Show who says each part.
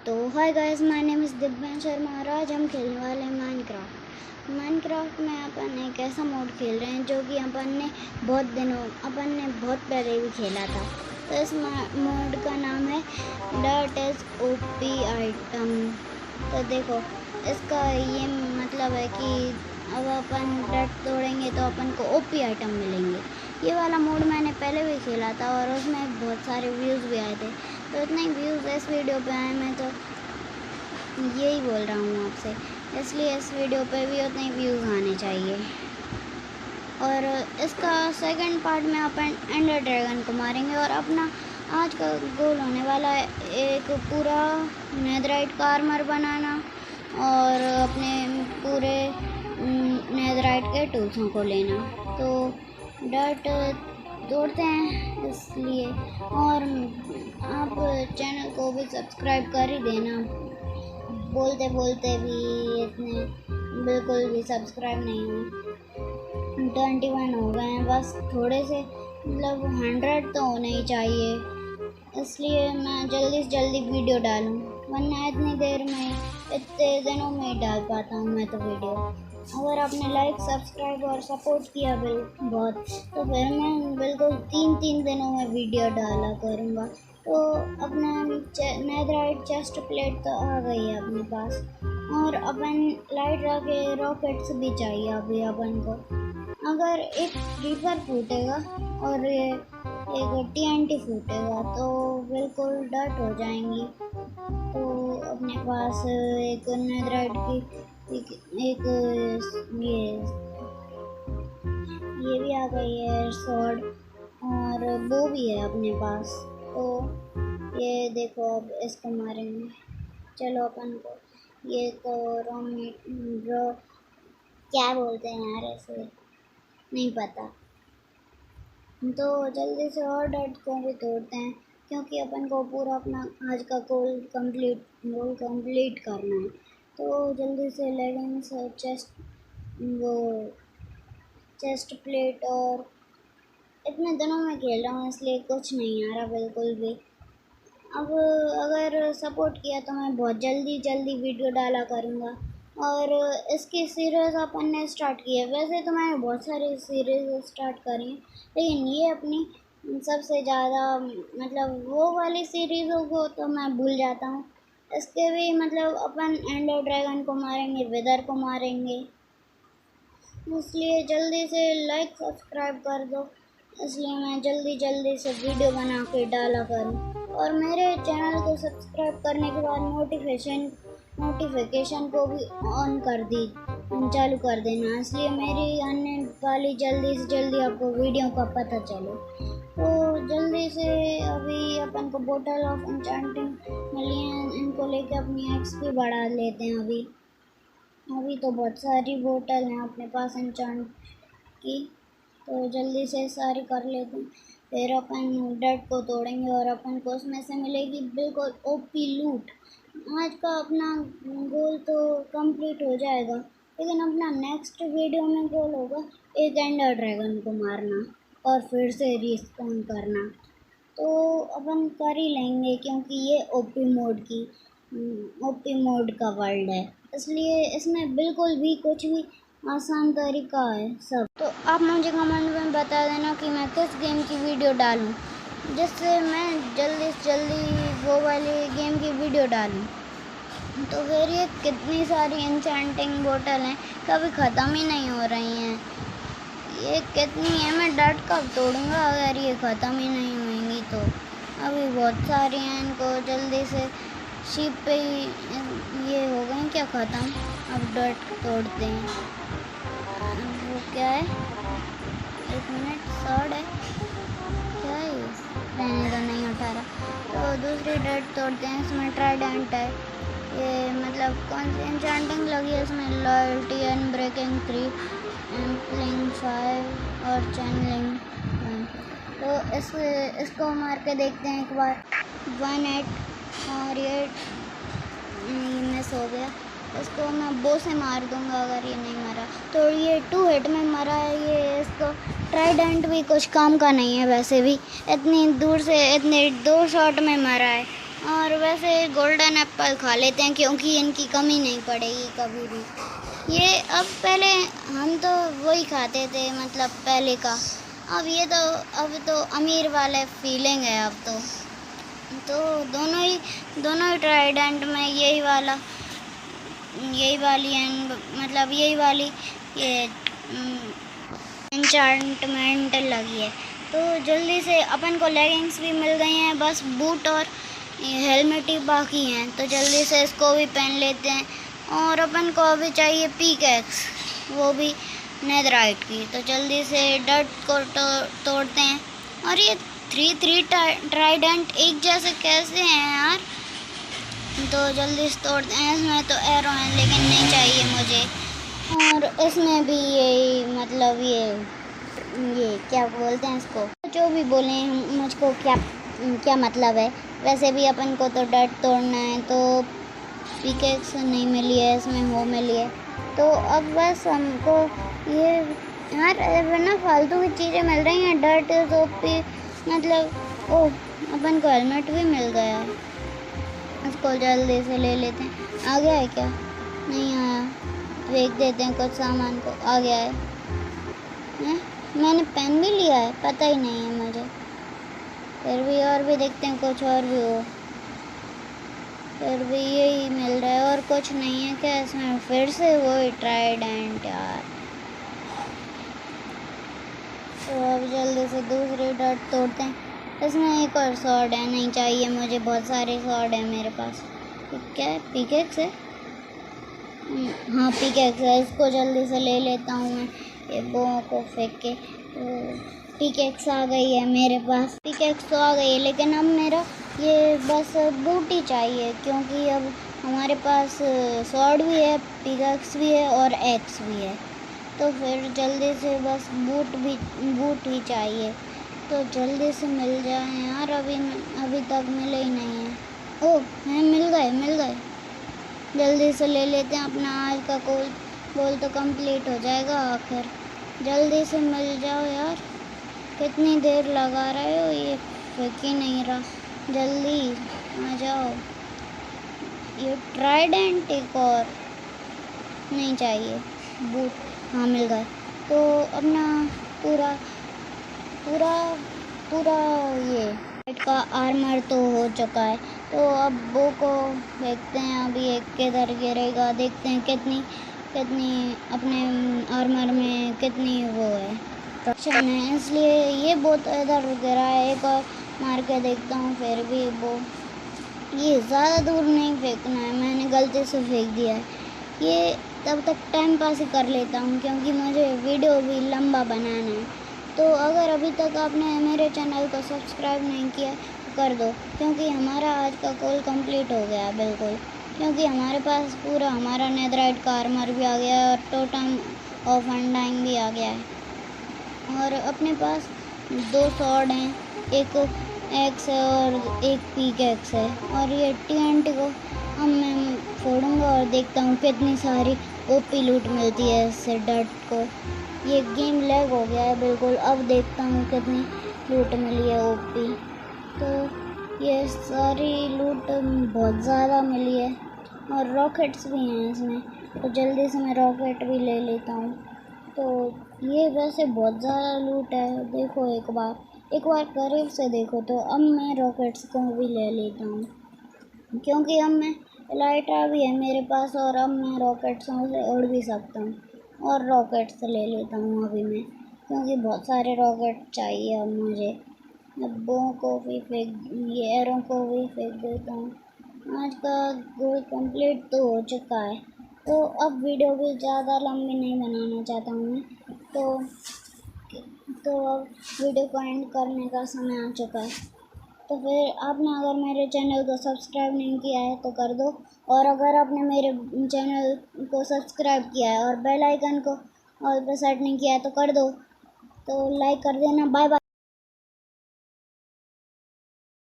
Speaker 1: तो hi guys, my name is Divyansh Sharma और आज हम खेलने वाले हैं माइनक्राफ्ट में अपन एक ऐसा मोड खेल रहे हैं जो कि अपन ने बहुत पहले भी खेला था। तो इस मोड का नाम है डर्ट इज ओपी आइटम। तो देखो, इसका ये मतलब है कि अब अपन डर्ट तोड़ेंगे तो अपन को ओपी आइटम मिलेंगे। ये वाला मोड मैंने पहले भी खेला था और उसमें बहुत सारे व्यूज़ भी आए थे। तो इतने व्यूज़ इस वीडियो पे आए, मैं तो यही बोल रहा हूँ आपसे, इसलिए इस वीडियो पे भी उतने व्यूज़ आने चाहिए। और इसका सेकंड पार्ट में अपन एंडर ड्रैगन को मारेंगे और अपना आज का गोल होने वाला है एक पूरा नेदराइट का आर्मर बनाना और अपने पूरे नेदराइट के टूल्सों को लेना। तो डर्ट तोड़ते हैं इसलिए, और आप चैनल को भी सब्सक्राइब कर ही देना। बोलते बोलते भी इतने बिल्कुल भी सब्सक्राइब नहीं हुए, 21 हो गए हैं, बस थोड़े से मतलब 100 तो होने ही चाहिए। इसलिए मैं जल्दी से जल्दी वीडियो डालूँ, वरना इतनी देर में इतने दिनों में ही डाल पाता हूँ मैं तो वीडियो। अगर आपने लाइक, सब्सक्राइब और सपोर्ट किया बहुत, तो फिर मैं बिल्कुल 3 दिनों में वीडियो डाला करूँगा। तो अपना नेदराइट चेस्ट प्लेट तो आ गई है अपने पास, और अपन लाइट रखे रॉकेट्स भी चाहिए अभी अपन को। अगर एक क्रीपर फूटेगा और एक TNT फूटेगा तो बिल्कुल डर्ट हो जाएंगी। तो अपने पास एक नेदराइट की एक ये भी आ गई है सॉर्ड, और वो भी है अपने पास। तो ये देखो, अब इसको मारेंगे। चलो अपन को ये तो क्या बोलते हैं यार, ऐसे नहीं पता। तो जल्दी से और डर्ट को भी तोड़ते हैं, क्योंकि अपन को पूरा अपना आज का गोल कंप्लीट करना है। तो जल्दी से लेगिंग्स, चेस्ट प्लेट, और इतने दिनों में खेल रहा हूँ इसलिए कुछ नहीं आ रहा बिल्कुल भी। अब अगर सपोर्ट किया तो मैं बहुत जल्दी वीडियो डाला करूँगा। और इसकी सीरीज़ अपन ने स्टार्ट की है। वैसे तो मैंने बहुत सारी सीरीज़ स्टार्ट करी हैं, लेकिन ये अपनी सबसे ज़्यादा मतलब वो वाली सीरीज़ों को तो मैं भूल जाता हूँ। इसके भी मतलब अपन एंडर ड्रैगन को मारेंगे, विदर को मारेंगे, इसलिए जल्दी से लाइक सब्सक्राइब कर दो। इसलिए मैं जल्दी से वीडियो बना के डाला करूँ। और मेरे चैनल को सब्सक्राइब करने के बाद नोटिफिकेशन को भी ऑन कर चालू कर देना, इसलिए मेरी आने वाली जल्दी से जल्दी आपको वीडियो का पता चले। तो जल्दी से अभी अपन को बोटल ऑफ एन्चेंटिंग मिली हैं, इनको लेके अपनी XP बढ़ा लेते हैं। अभी तो बहुत सारी बोतल हैं अपने पास एन्चेंट की, तो जल्दी से सारी कर लेते हैं। फिर अपन डर्ट को तोड़ेंगे और अपन को उसमें से मिलेगी बिल्कुल OP लूट। आज का अपना गोल तो कंप्लीट हो जाएगा, लेकिन अपना नेक्स्ट वीडियो में गोल होगा एक एंडर ड्रैगन को मारना और फिर से रिस्पॉन करना। तो अपन कर ही लेंगे, क्योंकि ये OP मोड का वर्ल्ड है, इसलिए इसमें बिल्कुल भी कुछ भी आसान तरीका है सब। तो आप मुझे कमेंट में बता देना कि मैं किस गेम की वीडियो डालूं, जिससे मैं जल्दी से जल्दी वो वाली गेम की वीडियो डालूं। तो फिर ये कितनी सारी एन्चेंटिंग बोतल हैं, कभी ख़त्म ही नहीं हो रही हैं। ये कितनी है, मैं डर्ट कब तोड़ूंगा अगर ये ख़त्म ही नहीं होंगी तो। अभी बहुत सारी हैं, इनको जल्दी से शीप पे ये हो गए क्या ख़त्म। अब डर्ट तोड़ते हैं। वो क्या है, 1 मिनट, सॉर्ड है क्या है ये, रहने तो नहीं उठा रहा। तो दूसरी डर्ट तोड़ते हैं, इसमें ट्राइडेंट है। ये मतलब कौन सी एन्चेंटिंग लगी है इसमें, लॉयल्टी, अनब्रेकिंग 3, एम्पलिंग 5 और चैनलिंग 1। तो इसको मार के देखते हैं एक बार। 1 और ये मिस हो गया। इसको मैं बो से मार दूंगा अगर ये नहीं मरा तो। ये 2 हिट में मरा है। ये इसको ट्राइडेंट भी कुछ काम का नहीं है, वैसे भी इतनी दूर से इतने 2 शॉट में मरा है। और वैसे गोल्डन एप्पल खा लेते हैं क्योंकि इनकी कमी नहीं पड़ेगी कभी भी। ये अब पहले हम तो वही खाते थे, मतलब पहले का। अब तो अमीर वाले फीलिंग है अब तो दोनों ही ट्राइडेंट में यही वाली मतलब यही वाली ये एन्चांटमेंट लगी है। तो जल्दी से अपन को लेगिंग्स भी मिल गई हैं, बस बूट और हेलमेट ही बाकी हैं। तो जल्दी से इसको भी पहन लेते हैं। और अपन को अभी चाहिए पिकैक्स, वो भी नेदराइट की। तो जल्दी से डर्ट को तोड़ते हैं। और ये थ्री ट्राइडेंट एक जैसे कैसे हैं यार। तो जल्दी से तोड़ते हैं। इसमें तो एरो हैं लेकिन नहीं चाहिए मुझे। और इसमें भी यही मतलब ये क्या बोलते हैं इसको, जो भी बोले मुझको क्या मतलब है। वैसे भी अपन को तो डर्ट तोड़ना है, तो पिकेक्स नहीं मिली है, इसमें हो मिली है। तो अब बस हमको ये यार ना फालतू की चीज़ें मिल रही हैं। डर्ट सोपी मतलब ओह अपन को हेलमेट भी मिल गया है। इसको जल्दी से ले लेते हैं। आ गया है क्या? नहीं आया। फेंक देते हैं कुछ सामान को। आ गया है। मैंने पेन भी लिया है, पता ही नहीं है मुझे। फिर भी और भी देखते हैं कुछ और भी हो। फिर भी यही मिल रहा है और कुछ नहीं है क्या इसमें? फिर से वही ट्राइडेंट यार। तो अब जल्दी से दूसरी डर्ट तोड़ते हैं। इसमें एक और सॉर्ड है, नहीं चाहिए मुझे। बहुत सारे सॉर्ड है मेरे पास। क्या है? पिकेक्स है। हाँ पिकेक्स है। इसको जल्दी से ले लेता हूँ मैं, ये बोओं को फेंक के। पिकेक्स आ गई है मेरे पास। पिकेक्स तो आ गई है, लेकिन अब मेरा ये बस बूट ही चाहिए, क्योंकि अब हमारे पास स्वॉर्ड भी है, पिकेक्स भी है और एक्स भी है। तो फिर जल्दी से बस बूट ही चाहिए। तो जल्दी से मिल जाए यार। अभी तक मिले ही नहीं है। ओह हैं, मिल गए। जल्दी से ले लेते हैं। अपना आज का गोल तो कंप्लीट हो जाएगा आखिर। जल्दी से मिल जाओ यार। कितनी देर लगा रहे हो, ये फेंक ही नहीं रहा। जल्दी आ जाओ। ये ट्राइडेंट एक और नहीं चाहिए। बूट हाँ मिल गए। तो अपना पूरा ये का आर्मर तो हो चुका है। तो अब वो को देखते हैं अभी एक किधर गिरेगा। देखते हैं कितनी अपने आर्मर में कितनी वो है, प्रोटेक्शन है। इसलिए ये बहुत इधर गिरा है। एक और मार के देखता हूँ। फिर भी वो ये ज़्यादा दूर नहीं फेंकना है, मैंने गलती से फेंक दिया है। ये तब तक टाइम पास ही कर लेता हूँ, क्योंकि मुझे वीडियो भी लंबा बनाना है। तो अगर अभी तक आपने मेरे चैनल को सब्सक्राइब नहीं किया तो कर दो, क्योंकि हमारा आज का गोल कंप्लीट हो गया बिल्कुल। क्योंकि हमारे पास पूरा हमारा नेदराइट का आर्मर भी आ गया है और टोटम ऑफ अनडाइंग भी आ गया है। और अपने पास 2 स्वॉर्ड हैं, एक एक्स है और एक पिकैक्स है। और ये TNT को अब मैं फोड़ूंगा और देखता हूँ कितनी सारी ओपी लूट मिलती है इससे डर्ट को। ये गेम लैग हो गया है बिल्कुल। अब देखता हूँ कितनी लूट मिली है ओपी। तो ये सारी लूट बहुत ज़्यादा मिली है और रॉकेट्स भी हैं इसमें। तो जल्दी से मैं रॉकेट भी ले लेता हूँ। तो ये वैसे बहुत ज़्यादा लूट है। देखो एक बार करीब से देखो। तो अब मैं रॉकेट्स को भी ले लेता हूँ, क्योंकि अब मैं एलाइट्रा भी है मेरे पास और अब मैं रॉकेट्सों से उड़ भी सकता हूँ। और रॉकेट्स ले लेता हूँ अभी मैं, क्योंकि बहुत सारे रॉकेट चाहिए अब मुझे। डब्बों को भी ये एरों को भी फेंक देता हूँ। आज का गोल कंप्लीट तो हो चुका है। तो अब वीडियो भी ज़्यादा लंबी नहीं बनाना चाहता हूँ मैं। तो अब वीडियो को एंड करने का समय आ चुका है। तो फिर आपने अगर मेरे चैनल को सब्सक्राइब नहीं किया है तो कर दो। और अगर आपने मेरे चैनल को सब्सक्राइब किया है और बेल आइकन को ऑल पे सेट नहीं किया है तो कर दो। तो लाइक कर देना। Bye bye.